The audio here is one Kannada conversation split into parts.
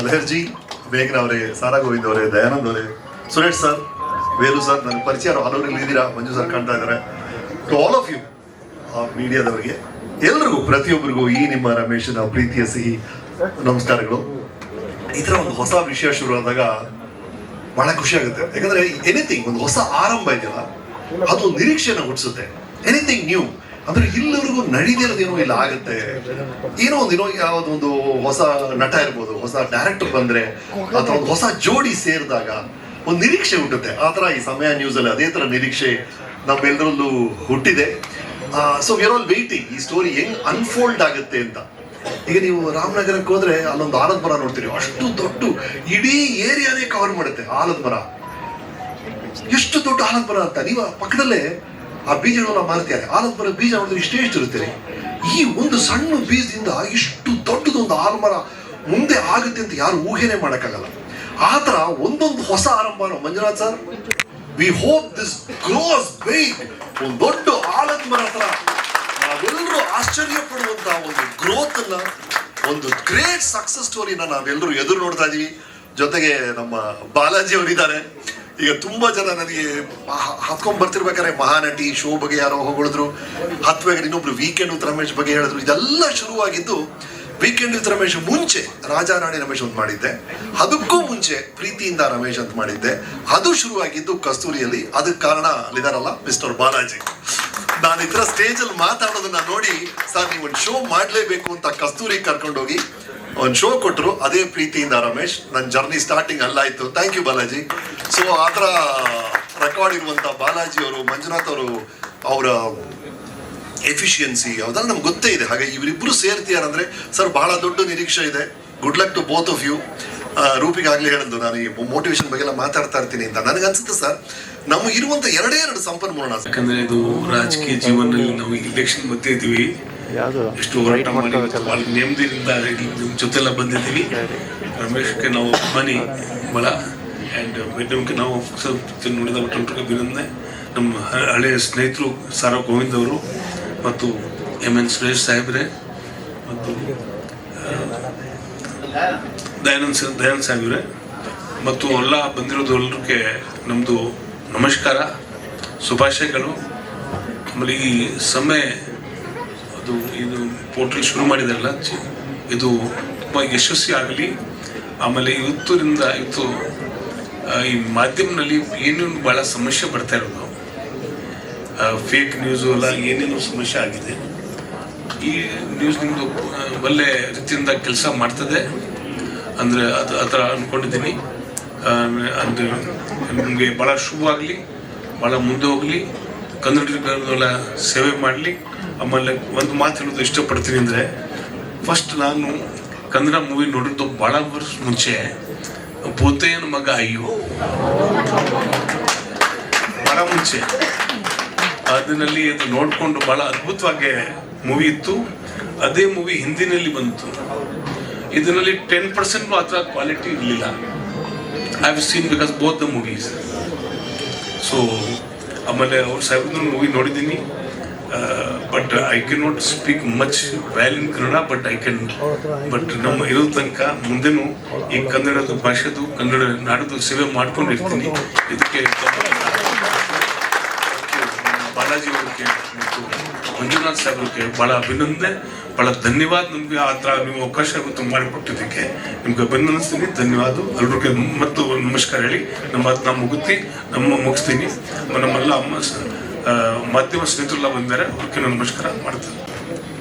ಲಹರ್ಜಿ, ಮೇಘನ ಅವರೇ, ಸಾರಾ ಗೋವಿಂದ್ ಅವರೇ, ದಯಾನಂದ್ ಅವರೇ, ಸುರೇಶ್ ಸರ್, ವೇಲು ಸರ್, ನನಗೆ ಪರಿಚಯ ಹಲವರಲ್ಲಿ ಇದ್ದೀರಾ, ಮಂಜು ಸರ್ ಕಾಣ್ತಾ ಇದ್ದಾರೆ. ಟು ಆಲ್ ಆಫ್ ಯು ಮೀಡಿಯಾದವರಿಗೆ ಎಲ್ರಿಗೂ, ಪ್ರತಿಯೊಬ್ಬರಿಗೂ ಈ ನಿಮ್ಮ ರಮೇಶನ ಪ್ರೀತಿಯ ಸಿಹಿ ನಮಸ್ಕಾರಗಳು. ಈ ಥರ ಒಂದು ಹೊಸ ವಿಷಯ ಶುರುವಾದಾಗ ಬಹಳ ಖುಷಿ ಆಗುತ್ತೆ. ಯಾಕಂದ್ರೆ ಎನಿಥಿಂಗ್ ಒಂದು ಹೊಸ ಆರಂಭ ಇದೆಯಲ್ಲ, ಅದು ನಿರೀಕ್ಷೆನ ಹುಟ್ಟಿಸುತ್ತೆ. ಎನಿಥಿಂಗ್ ನ್ಯೂ ಅಂದ್ರೆ ಇಲ್ಲಿವರೆಗೂ ನಡೀದಿರೋದೇನೋ ಇಲ್ಲ ಆಗುತ್ತೆ, ಏನೋ ಯಾವುದೊಂದು ಹೊಸ ನಟ ಇರ್ಬೋದು, ಹೊಸ ಡೈರೆಕ್ಟರ್ ಬಂದ್ರೆ ಅಥವಾ ಒಂದು ಹೊಸ ಜೋಡಿ ಸೇರಿದಾಗ ಒಂದು ನಿರೀಕ್ಷೆ ಹುಟ್ಟುತ್ತೆ. ಆ ಥರ ಈ ಸಮಯ ನ್ಯೂಸಲ್ಲಿ ಅದೇ ಥರ ನಿರೀಕ್ಷೆ ನಮ್ಮೆಲ್ಲರಲ್ಲೂ ಹುಟ್ಟಿದೆ. So we are all waiting ಈ ಸ್ಟೋರಿ ಹೆಂಗ್ ಅನ್ಫೋಲ್ಡ್ ಆಗುತ್ತೆ ಅಂತ. ಈಗ ನೀವು ರಾಮನಗರಕ್ಕೆ ಹೋದ್ರೆ ಅಲ್ಲೊಂದು ಆಲದ ಮರ ನೋಡ್ತೀರಿ, ಅಷ್ಟು ದೊಡ್ಡ ಇಡೀ ಏರಿಯಾನೇ ಕವರ್ ಮಾಡುತ್ತೆ ಆಲದ ಮರ. ಎಷ್ಟು ದೊಡ್ಡ ಆಲದ ಮರ ಅಂತ. ನೀವು ಪಕ್ಕದಲ್ಲೇ ಆ ಬೀಜಗಳನ್ನ ಮಾರ್ತಾರೆ. ಆಲದ ಮರ ಬೀಜ ನೋಡಿದ್ರೆ ಇಷ್ಟೇ ಇರುತ್ತೆ. ಈ ಒಂದು ಸಣ್ಣ ಬೀಜದಿಂದ ಇಷ್ಟು ದೊಡ್ಡದೊಂದು ಆಲದ ಮರ ಮುಂದೆ ಆಗುತ್ತೆ ಅಂತ ಯಾರು ಊಹೆನೆ ಮಾಡಕ್ಕಾಗಲ್ಲ. ಆ ತರ ಒಂದೊಂದು ಹೊಸ ಆರಂಭ. Manjunath sir, we hope this grows big. ಒಂದು ದೊಡ್ಡ ಆಲದ ಮರ ಹತ್ರ ನಾವೆಲ್ಲರೂ ಆಶ್ಚರ್ಯ ಪಡುವಂತ ಒಂದು ಗ್ರೋತ್ ಅನ್ನ, ಒಂದು ಗ್ರೇಟ್ ಸಕ್ಸಸ್ ಸ್ಟೋರಿನ ನಾವೆಲ್ಲರೂ ಎದುರು ನೋಡ್ತಾ ಇದೀವಿ. ಜೊತೆಗೆ ನಮ್ಮ ಬಾಲಾಜಿ ಅವರಿದ್ದಾರೆ. ಈಗ ತುಂಬಾ ಜನ ನನಗೆ ಹತ್ಕೊಂಡ್ ಬರ್ತಿರ್ಬೇಕಾದ್ರೆ ಮಹಾನಟಿ ಶೋ ಬಗ್ಗೆ ಯಾರೋ ಹೊಗಳಿದ್ರು, ಹತ್ಬೇಕಾದ್ರೆ ಇನ್ನೊಬ್ರು ವೀಕೆಂಡ್ ವಿತ್ ರಮೇಶ್ ಬಗ್ಗೆ ಹೇಳಿದ್ರು. ಇದೆಲ್ಲ ಶುರುವಾಗಿದ್ದು ವೀಕೆಂಡ್ ವಿತ್ ರಮೇಶ್ ಮುಂಚೆ ರಾಜಾ ರಾಣಿ ರಮೇಶ್ ಅಂತ ಮಾಡಿದ್ದೆ, ಅದಕ್ಕೂ ಮುಂಚೆ ಪ್ರೀತಿಯಿಂದ ರಮೇಶ್ ಅಂತ ಮಾಡಿದ್ದೆ. ಅದು ಶುರುವಾಗಿದ್ದು ಕಸ್ತೂರಿಯಲ್ಲಿ. ಅದಕ್ಕೆ ಕಾರಣ ಅಲ್ಲಿದಾರಲ್ಲ ಮಿಸ್ಟರ್ ಬಾಲಾಜಿ. ನಾನು ಇತರ ಸ್ಟೇಜ್ ಅಲ್ಲಿ ಮಾತಾಡೋದನ್ನ ನೋಡಿ, ಸರ್ ನೀವು ಒಂದು ಶೋ ಮಾಡ್ಲೇಬೇಕು ಅಂತ ಕಸ್ತೂರಿ ಕರ್ಕೊಂಡೋಗಿ ಒಂದು ಶೋ ಕೊಟ್ಟರು. ಅದೇ ಪ್ರೀತಿಯಿಂದ ರಮೇಶ್. ನನ್ನ ಜರ್ನಿ ಸ್ಟಾರ್ಟಿಂಗ್ ಅಲ್ಲಾಯ್ತು. Thank you Balaji. ಸೊ ಆ ಥರ ರೆಕಾರ್ಡ್ ಇರುವಂತ ಬಾಲಾಜಿ ಅವರು, ಮಂಜುನಾಥ್ ಅವರು, ಅವರ ಎಫಿಷಿಯನ್ಸಿ ಅದೆಲ್ಲ ನಮ್ಗೆ ಗೊತ್ತೇ ಇದೆ. ಹಾಗೆ ಇವರಿಬ್ಬರು ಸೇರ್ತೀಯಾರಂದ್ರೆ ಸರ್ ಬಹಳ ದೊಡ್ಡ ನಿರೀಕ್ಷೆ ಇದೆ. Good luck to both of you. ರೂಪಿಗಾಗ್ಲೇ ಹೇಳಿದ್ದು ನಾನು ಈ ಮೋಟಿವೇಶನ್ ಬಗ್ಗೆ ಎಲ್ಲ ಮಾತಾಡ್ತಾ ಇರ್ತೀನಿ ಅಂತ. ನನಗನ್ಸುತ್ತೆ ಸರ್, ನಮಗಿರುವಂತ ಎರಡು ಸಂಪನ್ಮೂಲ. ಯಾಕಂದ್ರೆ ಇದು ರಾಜಕೀಯ ಜೀವನದಲ್ಲಿ ನಾವು ಇಲೆಕ್ಷನ್ ಮಧ್ಯೆ ಇದ್ದೀವಿ. ಎಷ್ಟು ಹೋರಾಟ ಮಾಡಿ ಭಾಳ ನೆಮ್ಮದಿಯಿಂದ ನಿಮ್ಮ ಜೊತೆಲ್ಲ ಬಂದಿದ್ದೀವಿ. ರಮೇಶ್ಗೆ ನಾವು ಅಭಿಮಾನಿ ಬಹಳ. ಆ್ಯಂಡ್ ಮೇಡಮ್ಗೆ ನಾವು ನೋಡಿದ ಒಟ್ಟೊಂಟರಿಗೆ ಅಭಿನಂದನೆ. ನಮ್ಮ ಹಳೆಯ ಸ್ನೇಹಿತರು ಸಾರಾ ಗೋವಿಂದ್ ಅವರು ಮತ್ತು MN ಸುರೇಶ್ ಸಾಹೇಬ್ರೆ ಮತ್ತು ದಯಾನಂದ್ ಸಾಹೇಬ್ರೆ ಮತ್ತು ಎಲ್ಲ ಬಂದಿರೋದು ಎಲ್ಲರಿಗೆ ನಮ್ಮದು ನಮಸ್ಕಾರ, ಶುಭಾಶಯಗಳು. ಆಮೇಲೆ ಈ ಸಮಯ ಅದು ಇದು ಪೋರ್ಟಲ್ ಶುರು ಮಾಡಿದಾರಲ್ಲ, ಇದು ತುಂಬ ಯಶಸ್ವಿ ಆಗಲಿ. ಆಮೇಲೆ ಇವತ್ತು ಈ ಮಾಧ್ಯಮದಲ್ಲಿ ಏನೇನು ಭಾಳ ಸಮಸ್ಯೆ ಬರ್ತಾ ಇರೋದು, ಫೇಕ್ ನ್ಯೂಸು ಎಲ್ಲ ಏನೇನು ಸಮಸ್ಯೆ ಆಗಿದೆ, ಈ ನ್ಯೂಸ್ ನಿಮ್ಮದು ಒಳ್ಳೆ ರೀತಿಯಿಂದ ಕೆಲಸ ಮಾಡ್ತದೆ ಅಂದರೆ ಅದು ಆ ಥರ ಅಂದ್ಕೊಂಡಿದ್ದೀನಿ. ಅಂದರೆ ನಮಗೆ ಭಾಳ ಶುಭವಾಗಲಿ, ಭಾಳ ಮುಂದೆ ಹೋಗಲಿ, ಕನ್ನಡಿಗರನ್ನೆಲ್ಲ ಸೇವೆ ಮಾಡಲಿ. ಆಮೇಲೆ ಒಂದು ಮಾತು ಹೇಳೋದು ಇಷ್ಟಪಡ್ತೀನಿ ಅಂದರೆ, ಫಸ್ಟ್ ನಾನು ಕನ್ನಡ ಮೂವಿ ನೋಡಿದ್ದು ಭಾಳ ವರ್ಷ ಮುಂಚೆ ಪೋತೆಯನ ಮಗ ಅಯ್ಯೋ, ಭಾಳ ಮುಂಚೆ. ಅದರಲ್ಲಿ ಅದು ನೋಡಿಕೊಂಡು ಭಾಳ ಅದ್ಭುತವಾಗಿ ಮೂವಿ ಇತ್ತು. ಅದೇ ಮೂವಿ ಹಿಂದಿನಲ್ಲಿ ಬಂತು. ಇದರಲ್ಲಿ 10% ಮಾತ್ರ ಕ್ವಾಲಿಟಿ ಇರಲಿಲ್ಲ. I have seen because both the movies. So ಆಮೇಲೆ ಅವ್ರ ಸಾಹೇಬ್ರದ್ದು ಮೂವಿ ನೋಡಿದ್ದೀನಿ. But I can not speak much well in Kannada, but ನಮ್ಮ ಇರೋ ತನಕ ಮುಂದೆನೂ ಈ ಕನ್ನಡದ ಭಾಷೆದು, ಕನ್ನಡ ನಾಡದು ಸೇವೆ ಮಾಡ್ಕೊಂಡಿರ್ತೀನಿ. ಇದಕ್ಕೆ ಬಾಲಾಜಿ ಅವ್ರಿಗೆ ಮತ್ತು ಮಂಜುನಾಥ್ ಸಾಹೇಬ್ರಿಗೆ ಭಾಳ ಅಭಿನಂದನೆ, ಭಾಳ ಧನ್ಯವಾದ. ನಮಗೆ ಆ ಥರ ನೀವು ಅವಕಾಶ ಮಾಡಿಕೊಟ್ಟಿದ್ದಕ್ಕೆ ನಿಮ್ಗೆ ಅಭಿನಂದಿಸ್ತೀನಿ. ಧನ್ಯವಾದ ಎಲ್ರಿಗೆ ಮತ್ತು ನಮಸ್ಕಾರ ಹೇಳಿ ನಮ್ಮ ಮುಗಿಸ್ತೀನಿ. ನಮ್ಮೆಲ್ಲ ಮಾಧ್ಯಮ ಸ್ನೇಹಿತರೆಲ್ಲ ಬಂದಿದ್ದಾರೆ, ಅವ್ರಿಗೆ ನಮಸ್ಕಾರ ಮಾಡ್ತೀನಿ.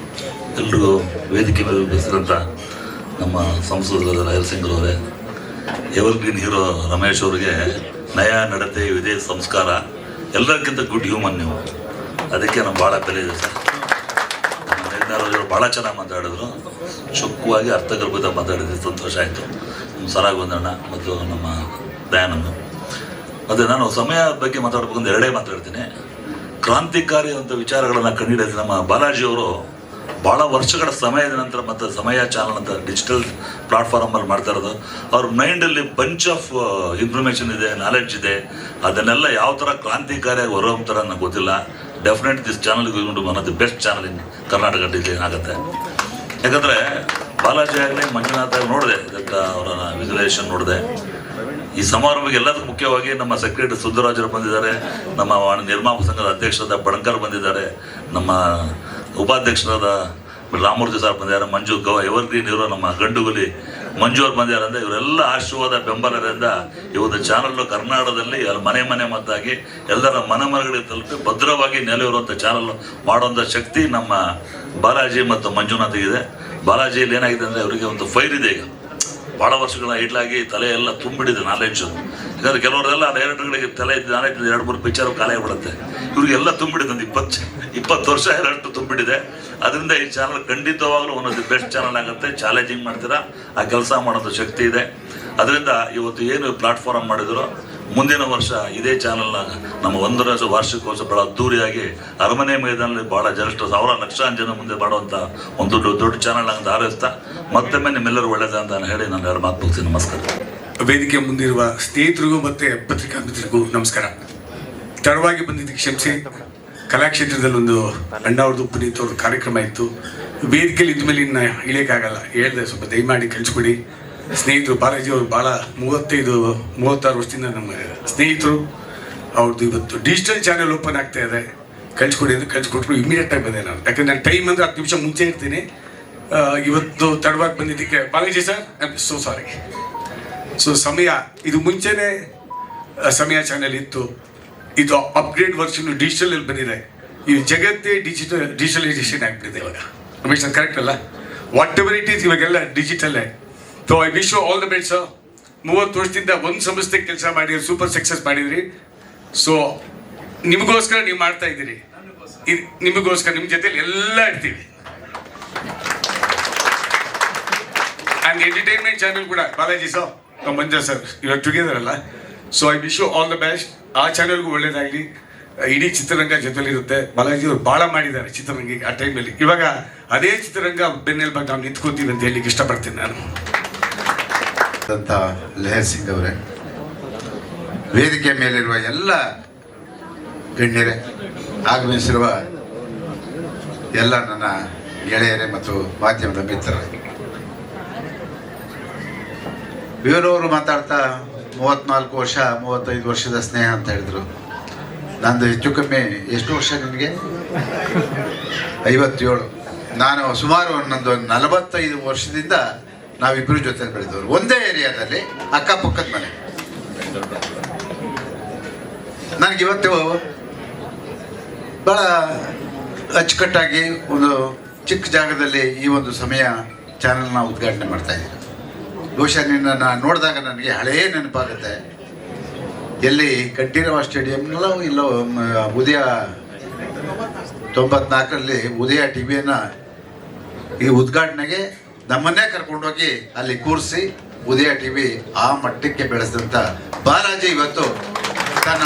ಎಲ್ರಿಗೂ ವೇದಿಕೆ ಮೇಲೆ ಬೆಳೆಸಿದಂಥ ನಮ್ಮ ಸಂಸದರಾದ ರಾಯಲ್ ಸಿಂಗ್ ಅವರೇ, ಎವರ್ಗ್ರೀನ್ ಹೀರೋ ರಮೇಶ್ ಅವರಿಗೆ ನಯ ನಡತೆ, ವಿಧೇಯ ಸಂಸ್ಕಾರ, ಎಲ್ಲರಿಗಿಂತ ಗುಡ್ ಹ್ಯೂಮನ್ ನೀವು. ಅದಕ್ಕೆ ನಮ್ಗೆ ಭಾಳ ಬೆಲೆ ಇದೆ ಸರ್. ಮೇಘನಾರವರು ಭಾಳ ಚೆನ್ನಾಗಿ ಮಾತಾಡಿದ್ರು, ಚೊಕ್ಕವಾಗಿ ಅರ್ಥಗರ್ಭಿತ ಮಾತಾಡಿದ್ರು, ಸಂತೋಷ ಆಯಿತು. ನಮ್ಮ ಸರಾಗೊಂದಣ್ಣ ಮತ್ತು ನಮ್ಮ ದಯಾನಂದ್. ಮತ್ತು ನಾನು ಸಮಯ ಬಗ್ಗೆ ಮಾತಾಡ್ಬೇಕಂತ ಎರಡೇ ಮಾತಾಡ್ತೀನಿ. ಕ್ರಾಂತಿಕಾರಿ ಅಂತ ವಿಚಾರಗಳನ್ನು ಕಂಡುಹಿಡಿದ ನಮ್ಮ ಬಾಲಾಜಿಯವರು ಭಾಳ ವರ್ಷಗಳ ಸಮಯದ ನಂತರ ಮತ್ತು ಸಮಯ ಚಾನಲ್ ಅಂತ ಡಿಜಿಟಲ್ ಪ್ಲಾಟ್ಫಾರ್ಮಲ್ಲಿ ಮಾಡ್ತಾ ಇರೋದು. ಅವ್ರ ಮೈಂಡಲ್ಲಿ ಬಂಚ್ ಆಫ್ ಇನ್ಫಾರ್ಮೇಷನ್ ಇದೆ, ನಾಲೆಡ್ಜ್ ಇದೆ. ಅದನ್ನೆಲ್ಲ ಯಾವ ಥರ ಕ್ರಾಂತಿಕಾರಿಯಾಗಿ ಹೊರಹೊಮ್ತಾರ ನನಗೆ ಗೊತ್ತಿಲ್ಲ. Definite this channel one of the best channel in Karnataka digital ಆಗುತ್ತೆ. ಯಾಕಂದರೆ ಬಾಲಾಜಿ ಆಗಲಿ ಮಂಜುನಾಥ್ ಆಗಲಿ ನೋಡಿದೆ, ಇದಕ್ಕೆ ಅವರ ವಿಜುವಲೈಸೇಷನ್ ನೋಡಿದೆ. ಈ ಸಮಾರಂಭಕ್ಕೆ ಎಲ್ಲದಕ್ಕೂ ಮುಖ್ಯವಾಗಿ ನಮ್ಮ ಸೆಕ್ರೆಟರಿ ಸುದ್ದರಾಜರು ಬಂದಿದ್ದಾರೆ, ನಮ್ಮ ನಿರ್ಮಾಪಕ ಸಂಘದ ಅಧ್ಯಕ್ಷರಾದ ಬಣಕರ್ ಬಂದಿದ್ದಾರೆ, ನಮ್ಮ ಉಪಾಧ್ಯಕ್ಷರಾದ ರಾಮೂರ್ತಿ ಸರ್ ಬಂದಿದ್ದಾರೆ, ಮಂಜು ಎವರ್ಗ್ರೀನ್ ಇರೋ ನಮ್ಮ ಗಂಡುಗುಲಿ ಮಂಜು ಅವ್ರು ಬಂದಿದ್ದಾರೆ. ಅಂದರೆ ಇವರೆಲ್ಲ ಆಶೀರ್ವಾದ ಬೆಂಬಲದಿಂದ ಇವತ್ತು ಚಾನಲ್ಲು ಕರ್ನಾಟಕದಲ್ಲಿ ಮನೆ ಮನೆ ಮದ್ದಾಗಿ ಎಲ್ಲರ ಮನೆಗಳಿಗೆ ತಲುಪಿ ಭದ್ರವಾಗಿ ನೆಲೆಯಿರುವಂಥ ಚಾನಲ್ ಮಾಡುವಂಥ ಶಕ್ತಿ ನಮ್ಮ ಬಾಲಾಜಿ ಮತ್ತು ಮಂಜುನಾಥಿಗಿದೆ. ಬಾಲಾಜಿಯಲ್ಲಿ ಏನಾಗಿದೆ ಅಂದರೆ ಅವರಿಗೆ ಒಂದು ಫೈರ್ ಇದೆ. ಈಗ ಭಾಳ ವರ್ಷಗಳ ಐಡ್ಲಾಗಿ ತಲೆ ಎಲ್ಲ ತುಂಬಿಡಿದೆ ನಾಲೆಡ್ಜು. ಯಾಕಂದರೆ ಕೆಲವರೆಲ್ಲ ಡೈರೆಕ್ಟರ್ಗಳಿಗೆ ತಲೆ ಇದ್ದು ನಾಲೆಡ್ಜ್ 2-3 ಪಿಕ್ಚರು ಖಾಲಿ ಆಗಿಬಿಡುತ್ತೆ. ಇವ್ರಿಗೆಲ್ಲ ತುಂಬಿಡಿದೆ, ಒಂದು 20 ವರ್ಷ ಎರಡಷ್ಟು ತುಂಬಿಡಿದೆ. ಅದರಿಂದ ಈ ಚಾನಲ್ ಖಂಡಿತವಾಗ್ಲೂ ಒಂದೊಂದು ಬೆಸ್ಟ್ ಚಾನಲ್ ಆಗುತ್ತೆ. ಚಾಲೆಂಜಿಂಗ್ ಮಾಡ್ತೀರಾ, ಆ ಕೆಲಸ ಮಾಡೋದು ಶಕ್ತಿ ಇದೆ. ಅದರಿಂದ ಇವತ್ತು ಏನು ಪ್ಲಾಟ್ಫಾರ್ಮ್ ಮಾಡಿದ್ರು, ಮುಂದಿನ ವರ್ಷ ಇದೇ ಚಾನಲ್ನ ನಮ್ಮ 1 ವಾರ್ಷಿಕೋತ್ಸವ ಭಾಳ ಅದ್ದೂರಿಯಾಗಿ ಅರಮನೆ ಮೈದಾನದಲ್ಲಿ ಭಾಳ ಜನಷ್ಟು ಲಕ್ಷಾಂತರ ಜನ ಮುಂದೆ ಮಾಡುವಂಥ ಒಂದು ದೊಡ್ಡ ಚಾನಲ್ ಅಂತ ಹಾರೈಸ್ತಾ ಮತ್ತೊಮ್ಮೆ ನಿಮ್ಮೆಲ್ಲರೂ ಒಳ್ಳೆಯದ ಅಂತ ಹೇಳಿ ನಾನು 2 ಮಾತು ಮುಗಿಸ್ತೀನಿ. ನಮಸ್ಕಾರ. ವೇದಿಕೆ ಮುಂದಿರುವ ಸ್ನೇಹಿತರಿಗೂ ಮತ್ತು ಪತ್ರಿಕಾ ಮಿತ್ರರಿಗೂ ನಮಸ್ಕಾರ. ತಡವಾಗಿ ಬಂದಿದ್ದಕ್ಕೆ ಕ್ಷಮಿಸಿ. ಕಲಾಕ್ಷೇತ್ರದಲ್ಲಿ ಒಂದು ಅಣ್ಣವ್ರದ್ದು ಪುನೀತ್ ಅವ್ರದ್ದು ಕಾರ್ಯಕ್ರಮ ಇತ್ತು. ವೇದಿಕೆಯಲ್ಲಿ ಇದ್ಮೇಲೆ ಇನ್ನು ಇಳಿಯೋಕ್ಕಾಗಲ್ಲ, ಹೇಳಿದೆ ಸ್ವಲ್ಪ ದಯಮಾಡಿ ಕಳಿಸ್ಕೊಡಿ. ಸ್ನೇಹಿತರು ಬಾಲಾಜಿ ಅವರು ಭಾಳ 35-36 ವರ್ಷದಿಂದ ನಮ್ಮ ಸ್ನೇಹಿತರು. ಅವ್ರದ್ದು ಇವತ್ತು ಡಿಜಿಟಲ್ ಚಾನೆಲ್ ಓಪನ್ ಆಗ್ತಾ ಇದೆ, ಕಳಿಸ್ಕೊಡಿ ಅಂದರೆ ಕಳಿಸ್ಕೊಟ್ರು. ಇಮಿಡಿಯೇಟಾಗಿ ಬಂದೆ ನಾನು, ಯಾಕಂದ್ರೆ ನಾನು ಟೈಮ್ ಅಂದರೆ 10 ನಿಮಿಷ ಮುಂಚೆ ಇರ್ತೀನಿ. ಇವತ್ತು ತಡವಾಗಿ ಬಂದಿದ್ದಕ್ಕೆ Balaji sir I am so sorry. So ಸಮಯ ಇದು ಮುಂಚೆನೇ ಸಮಯ ಚಾನೆಲ್ ಇತ್ತು, ಇದು ಅಪ್ಗ್ರೇಡ್ ವರ್ಷನ್ ಡಿಜಿಟಲಲ್ಲಿ ಬಂದಿದೆ. ಈ ಜಗತ್ತೇ ಡಿಜಿಟಲೈಸೇಷನ್ ಆಗ್ಬಿಟ್ಟಿದೆ ಇವಾಗ. ರಮೇಶ್ ಸರ್ ಕರೆಕ್ಟ್ ಅಲ್ಲ? ವಾಟ್ ಎವರ್ ಇಟ್ ಈಸ್ ಇವಾಗೆಲ್ಲ ಡಿಜಿಟಲ್ಲೇ. So I wish you all the best sir. 30 ವರ್ಷದಿಂದ ಒಂದು ಸಂಸ್ಥೆ ಕೆಲಸ ಮಾಡಿದ್ರಿ, ಸೂಪರ್ ಸಕ್ಸಸ್ ಮಾಡಿದ್ರಿ. ಸೊ ನಿಮಗೋಸ್ಕರ ನೀವು ಮಾಡ್ತಾ ಇದ್ದೀರಿ, ನಿಮಗೋಸ್ಕರ ನಿಮ್ಮ ಜೊತೆಲಿ ಎಲ್ಲ ಇರ್ತೀವಿ. ಆ್ಯಂಡ್ ಎಂಟರ್ಟೈನ್ಮೆಂಟ್ ಚಾನೆಲ್ ಕೂಡ ಬಾಲಾಜಿ ಸರ್, ಮಂಜಾ ಸರ್ ಇವಾಗ ಟುಗೆದರ್ ಅಲ್ಲ. So I wish you all the best. ಆ ಚಾನೆಲ್ಗೂ ಒಳ್ಳೇದಾಗಲಿ. ಇಡೀ ಚಿತ್ರರಂಗ ಜೊತೆಲಿರುತ್ತೆ. ಬಾಲಾಜಿ ಅವರು ಭಾಳ ಮಾಡಿದ್ದಾರೆ ಚಿತ್ರರಂಗಿಗೆ ಆ ಟೈಮಲ್ಲಿ. ಇವಾಗ ಅದೇ ಚಿತ್ರರಂಗ ಬೆನ್ನೆಲುಬಾಗಿ ನಾವು ನಿಂತ್ಕೋತೀವಿ ಅಂತ ಹೇಳಲಿಕ್ಕೆ ಇಷ್ಟಪಡ್ತೀನಿ ನಾನು. ಲೆಹರ್ ಸಿಂಗ್ ಅವರೇ, ವೇದಿಕೆ ಮೇಲಿರುವ ಎಲ್ಲ ಗಣ್ಯರೇ, ಆಗಮಿಸಿರುವ ಎಲ್ಲ ನನ್ನ ಗೆಳೆಯರೇ ಮತ್ತು ಮಾಧ್ಯಮದ ಮಿತ್ರರೇ, ಇವರವರು ಮಾತಾಡ್ತಾ 34 ವರ್ಷ 35 ವರ್ಷದ ಸ್ನೇಹ ಅಂತ ಹೇಳಿದ್ರು. ನಂದು ಹೆಚ್ಚು ಕಮ್ಮಿ ಎಷ್ಟು ವರ್ಷ ನಿಮಗೆ? 57. ನಾನು ಸುಮಾರು ನನ್ನದು 45 ವರ್ಷದಿಂದ ನಾವಿಬ್ಬರು ಜೊತೆ ಬೆಳೆದವರು, ಒಂದೇ ಏರಿಯಾದಲ್ಲಿ, ಅಕ್ಕಪಕ್ಕದ ಮನೆ. ನನಗಿವತ್ತು ಭಾಳ ಅಚ್ಚುಕಟ್ಟಾಗಿ ಒಂದು ಚಿಕ್ಕ ಜಾಗದಲ್ಲಿ ಈ ಒಂದು ಸಮಯ ಚಾನಲ್ನ ಉದ್ಘಾಟನೆ ಮಾಡ್ತಾ ಇದ್ದೀನಿ. ಬಹುಶಃ ನಿನ್ನನ್ನು ನೋಡಿದಾಗ ನನಗೆ ಹಳೆಯ ನೆನಪಾಗುತ್ತೆ. ಎಲ್ಲಿ ಕಂಠೀರವ ಸ್ಟೇಡಿಯಂನಲ್ಲೋ ಇಲ್ಲೋ ಉದಯ 94ರಲ್ಲಿ ಉದಯ ಟಿವಿಯನ್ನು ಈ ಉದ್ಘಾಟನೆಗೆ ನಮ್ಮನ್ನೇ ಕರ್ಕೊಂಡೋಗಿ ಅಲ್ಲಿ ಕೂರಿಸಿ ಉದಯ ಟಿವಿ ಆ ಮಟ್ಟಕ್ಕೆ ಬೆಳೆಸಿದಂಥ ಬಾಲಾಜಿ ಇವತ್ತು ತನ್ನ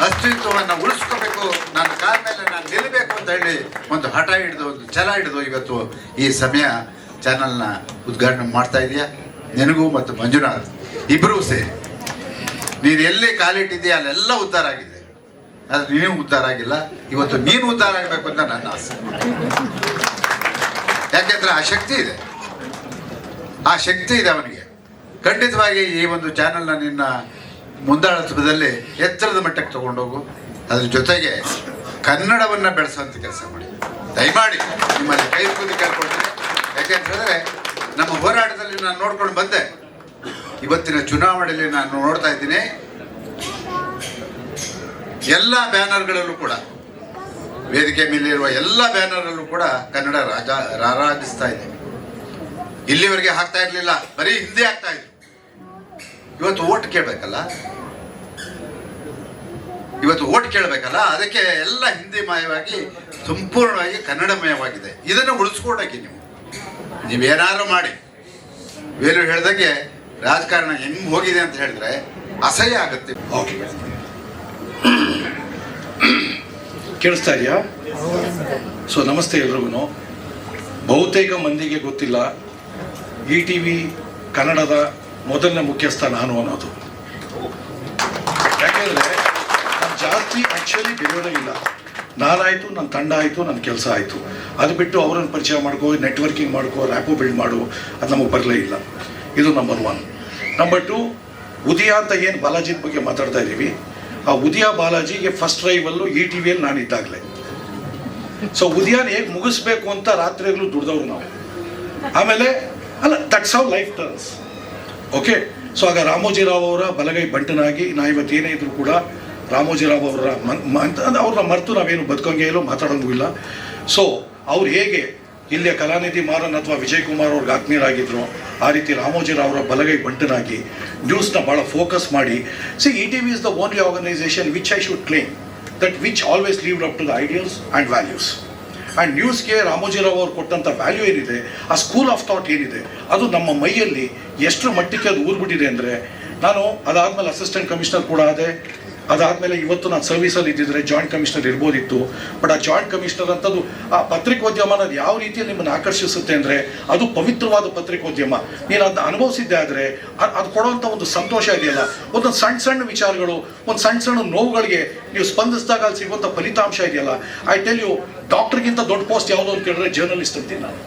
ಅಸ್ತಿತ್ವವನ್ನು ಉಳಿಸ್ಕೋಬೇಕು, ನನ್ನ ಕಾಲ ಮೇಲೆ ನಾನು ನಿಲ್ಲಬೇಕು ಅಂತ ಹೇಳಿ ಒಂದು ಹಠ ಹಿಡಿದು, ಒಂದು ಛಲ ಹಿಡಿದು ಇವತ್ತು ಈ ಸಮಯ ಚಾನಲ್ನ ಉದ್ಘಾಟನೆ ಮಾಡ್ತಾ ಇದೆಯಾ. ನಿನಗೂ ಮತ್ತು ಮಂಜುನಾಥ್ ಇಬ್ಬರೂ ಸೇರಿ ನೀನು ಎಲ್ಲಿ ಕಾಲಿಟ್ಟಿದೆಯಾ ಅಲ್ಲೆಲ್ಲ ಉದ್ಧಾರ ಆಗಿದೆ. ಆದರೆ ನೀನು ಉದ್ಧಾರ ಆಗಿಲ್ಲ. ಇವತ್ತು ನೀನು ಉದ್ಧಾರ ಆಗಬೇಕು ಅಂತ ನನ್ನ ಆಸೆ. ಯಾಕೆಂದ್ರೆ ಆ ಶಕ್ತಿ ಇದೆ, ಆ ಶಕ್ತಿ ಇದೆ ಅವನಿಗೆ. ಖಂಡಿತವಾಗಿ ಈ ಒಂದು ಚಾನಲ್ನ ನಿನ್ನ ಮುಂದಾಳತ್ವದಲ್ಲಿ ಎತ್ತರದ ಮಟ್ಟಕ್ಕೆ ತಗೊಂಡೋಗು. ಅದ್ರ ಜೊತೆಗೆ ಕನ್ನಡವನ್ನು ಬೆಳೆಸುವಂಥ ಕೆಲಸ ಮಾಡಿ. ದಯಮಾಡಿ ನಿಮ್ಮಲ್ಲಿ ಕೈ ಮುಗಿದು ಕೇಳ್ಕೊಳ್ತೀನಿ. ಯಾಕೆಂತ ಹೇಳಿದ್ರೆ ನಮ್ಮ ಹೋರಾಟದಲ್ಲಿ ನಾನು ನೋಡ್ಕೊಂಡು ಬಂದೆ. ಇವತ್ತಿನ ಚುನಾವಣೆಯಲ್ಲಿ ನಾನು ನೋಡ್ತಾ ಇದ್ದೀನಿ, ಎಲ್ಲ ಬ್ಯಾನರ್ಗಳಲ್ಲೂ ಕೂಡ, ವೇದಿಕೆ ಮೇಲಿರುವ ಎಲ್ಲ ಬ್ಯಾನರಲ್ಲೂ ಕೂಡ ಕನ್ನಡ ರಾರಾಜಿಸ್ತಾ ಇದೆ. ಇಲ್ಲಿವರೆಗೆ ಹಾಕ್ತಾ ಇರಲಿಲ್ಲ, ಬರೀ ಹಿಂದಿ ಆಗ್ತಾ ಇದ್ರು. ಇವತ್ತು ಓಟ್ ಕೇಳಬೇಕಲ್ಲ, ಅದಕ್ಕೆ ಎಲ್ಲ ಹಿಂದಿಮಯವಾಗಿ ಸಂಪೂರ್ಣವಾಗಿ ಕನ್ನಡಮಯವಾಗಿದೆ. ಇದನ್ನು ಉಳಿಸ್ಕೊಡೋಕೆ ನೀವೇನಾದ್ರು ಮಾಡಿ. ವೇಲು ಹೇಳ್ದಂಗೆ ರಾಜಕಾರಣ ಹೆಂಗೆ ಹೋಗಿದೆ ಅಂತ ಹೇಳಿದ್ರೆ ಅಸಹ್ಯ ಆಗುತ್ತೆ. ಕೇಳಿಸ್ತಾ ಇದೆಯಾ? ಸೊ ನಮಸ್ತೆ ಎಲ್ರಿಗೂ. ಬಹುತೇಕ ಮಂದಿಗೆ ಗೊತ್ತಿಲ್ಲ, ETV ಕನ್ನಡದ ಮೊದಲನೇ ಮುಖ್ಯಸ್ಥ ನಾನು ಅನ್ನೋದು. ಯಾಕೆಂದರೆ ನಾನು ಜಾಸ್ತಿ ಆ್ಯಕ್ಚುಲಿ ಬೆಳೆಯೋದೇ ಇಲ್ಲ. ನಾನಾಯಿತು, ನನ್ನ ತಂಡ ಆಯಿತು, ನನ್ನ ಕೆಲಸ ಆಯಿತು. ಅದು ಬಿಟ್ಟು ಅವರನ್ನು ಪರಿಚಯ ಮಾಡ್ಕೋ, ನೆಟ್ವರ್ಕಿಂಗ್ ಮಾಡ್ಕೋ, ರ್ಯಾಪೋ ಬಿಲ್ಡ್ ಮಾಡು, ಅದು ನಮಗೆ ಬರಲೇ ಇಲ್ಲ. ಇದು ನಂಬರ್ 1. ನಂಬರ್ 2, ಉದಯ ಅಂತ ಏನು ಬಾಲಾಜಿ ಬಗ್ಗೆ ಮಾತಾಡ್ತಾ ಇದ್ದೀವಿ, ಆ ಉದಯ ಬಾಲಾಜಿಗೆ ಫಸ್ಟ್ ರೈವಲ್ಲು ಈ ಟಿ ವಿಯಲ್ಲಿ ನಾನಿದ್ದಾಗಲೇ. ಸೊ ಉದಯನ ಹೇಗೆ ಮುಗಿಸ್ಬೇಕು ಅಂತ ರಾತ್ರಿಗಳು ದುಡ್ದವ್ರು ನಾವು. ಆಮೇಲೆ ಅಲ್ಲ, that's how life turns. Okay. So ಆಗ ರಾಮೋಜಿರಾವ್ ಅವರ ಬಲಗೈ ಬಂಟನಾಗಿ ನಾ ಇವತ್ತು ಏನೇ ಇದ್ರು ಕೂಡ ರಾಮೋಜಿರಾವ್ ಅವರ ಅವ್ರನ್ನ ಮರೆತು ನಾವೇನು ಬದುಕೋಂಗೆ ಇಲ್ಲೋ ಮಾತಾಡೋಂಗೂ ಇಲ್ಲ. ಸೊ ಅವ್ರು ಹೇಗೆ ಇಲ್ಲಿಯ ಕಲಾನಿಧಿ ಮಾರನ್ ಅಥವಾ ವಿಜಯ್ ಕುಮಾರ್ ಅವ್ರಿಗೆ ಆತ್ಮೀಯರಾಗಿದ್ರು, ಆ ರೀತಿ ರಾಮೋಜಿರಾವ್ ಅವರ ಬಲಗೈ ಬಂಟನಾಗಿ ನ್ಯೂಸ್ನ ಭಾಳ ಫೋಕಸ್ ಮಾಡಿ. C, E T V is the only organisation which I should claim that which always lived up to the ideals and values. And ನ್ಯೂಸ್ಗೆ ರಾಮೋಜಿರಾವ್ ಅವರು ಕೊಟ್ಟಂಥ ವ್ಯಾಲ್ಯೂ ಏನಿದೆ, ಆ ಸ್ಕೂಲ್ ಆಫ್ ಥಾಟ್ ಏನಿದೆ, ಅದು ನಮ್ಮ ಮೈಯಲ್ಲಿ ಎಷ್ಟರ ಮಟ್ಟಿಗೆ ಅದು ಊರ್ಬಿಟ್ಟಿದೆ ಅಂದರೆ, ನಾನು ಅದಾದಮೇಲೆ ಅಸಿಸ್ಟೆಂಟ್ ಕಮಿಷನರ್ ಕೂಡ ಆದೆ. ಅದಾದಮೇಲೆ ಇವತ್ತು ನಾನು ಸರ್ವಿಸಲ್ಲಿ ಇದ್ದಿದ್ರೆ ಜಾಯಿಂಟ್ ಕಮಿಷನರ್ ಇರ್ಬೋದಿತ್ತು. ಬಟ್ ಆ ಜಾಯಿಂಟ್ ಕಮಿಷನರ್ ಅಂತದ್ದು, ಆ ಪತ್ರಿಕೋದ್ಯಮ ಅನ್ನೋದು ಯಾವ ರೀತಿಯಲ್ಲಿ ನಿಮ್ಮನ್ನು ಆಕರ್ಷಿಸುತ್ತೆ ಅಂದರೆ, ಅದು ಪವಿತ್ರವಾದ ಪತ್ರಿಕೋದ್ಯಮ. ನೀನು ಅದನ್ನ ಅನುಭವಿಸಿದ್ದೆ ಆದರೆ ಅದು ಕೊಡುವಂಥ ಒಂದು ಸಂತೋಷ ಇದೆಯಲ್ಲ, ಒಂದೊಂದು ಸಣ್ಣ ಸಣ್ಣ ವಿಚಾರಗಳು, ಒಂದು ಸಣ್ಣ ಸಣ್ಣ ನೋವುಗಳಿಗೆ ನೀವು ಸ್ಪಂದಿಸಿದಾಗ ಅಲ್ಲಿ ಸಿಗುವಂಥ ಫಲಿತಾಂಶ ಇದೆಯಲ್ಲ. ಐ ಟೆಲ್ ಯು, ಡಾಕ್ಟ್ರಿಗಿಂತ ದೊಡ್ಡ ಪೋಸ್ಟ್ ಯಾವುದು ಅಂತ ಕೇಳಿದ್ರೆ ಜರ್ನಲಿಸ್ಟ್ ಅಂತೀನಿ ನಾನು.